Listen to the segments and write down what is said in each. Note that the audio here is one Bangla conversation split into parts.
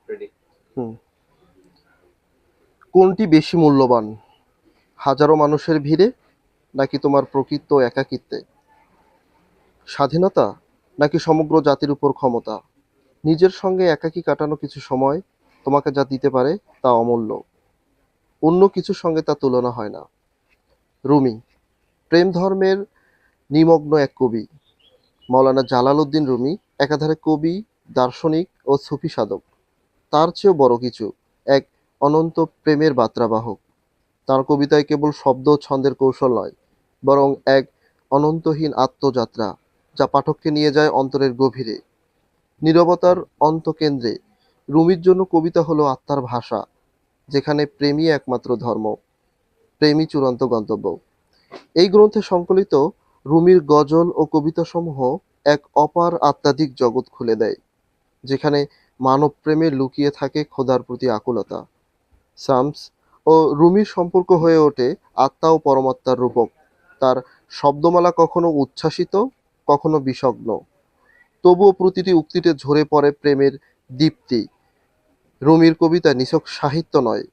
রেডি। হুম। কোনটি বেশি মূল্যবান, হাজারো মানুষের ভিড়ে নাকি তোমার প্রকৃত একাকিত্বে? স্বাধীনতা নাকি সমগ্র জাতির উপর ক্ষমতা? নিজের সঙ্গে একাকী কাটানো কিছু সময় তোমাকে যা দিতে পারে তা অমূল্য, অন্য কিছুর সঙ্গে তা তুলনা হয় না। রুমি প্রেম ধর্মের নিমগ্ন এক কবি। মৌলানা জালালউদ্দিন রুমি একাধারে কবি, দার্শনিক ও সুফি সাধক। তার চেয়েও বড় কিছু, এক অনন্ত প্রেমের বার্তাবাহক। তাঁর কবিতায় কেবল শব্দ ও ছন্দের কৌশল নয়, বরং এক অনন্তহীন আত্মযাত্রা, যা পাঠককে নিয়ে যায় অন্তরের গভীরে, নীরবতার অন্তকেন্দ্রে। রুমির জন্য কবিতা হলো আত্মার ভাষা, যেখানে প্রেমই একমাত্র ধর্ম, প্রেমই চূড়ান্ত গন্তব্য। এই গ্রন্থে সংকলিত রুমির গজল ও কবিতাসমূহ এক অপার আধ্যাত্মিক জগৎ খুলে দেয়, যেখানে মানব প্রেমে লুকিয়ে থাকে খোদার প্রতি আকুলতা। শামস ও রুমির সম্পর্ক হয়ে ওঠে আত্মা ও পরমাত্মার রূপক। তার শব্দমালা কখনো উচ্ছ্বাসিত, কখনো বিষগ্ন, তবুও প্রতিটি উক্তিতে ঝরে পড়ে প্রেমের দীপ্তি। রুমির কবিতা নিছক সাহিত্য নয়,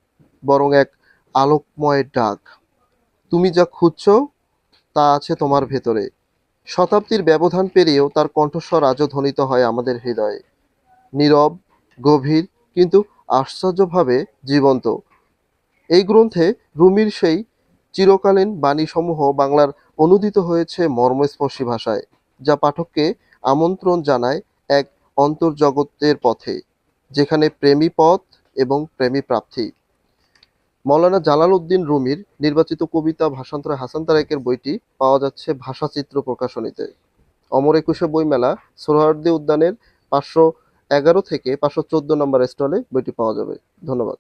বরং এক আলোকময় ডাক। তুমি যা খুঁজছ তা আছে তোমার ভেতরে। শতাব্দীর ব্যবধান পেরিয়েও তার কণ্ঠস্বর আজও ধ্বনিত হয় আমাদের হৃদয়ে, নীরব, গভীর, কিন্তু আশ্চর্যভাবে জীবন্ত। এই গ্রন্থে রুমির সেই চিরকালীন বাণীসমূহ বাংলার অনুদিত হয়েছে মর্মস্পর্শী ভাষায়, যা পাঠককে আমন্ত্রণ জানায় এক অন্তর্জগতের পথে, যেখানে প্রেমী পথ এবং প্রেমী প্রার্থী। মৌলানা জালালউদ্দিন রুমির নির্বাচিত কবিতা ভাষান্তরে হাসান তারেকের বইটি পাওয়া যাচ্ছে ভাষাচিত্র প্রকাশনীতে। অমর একুশে বইমেলা, সোহরাওয়ার্দী উদ্যানের 511 থেকে 514 নম্বর স্টলে বইটি পাওয়া যাবে। ধন্যবাদ।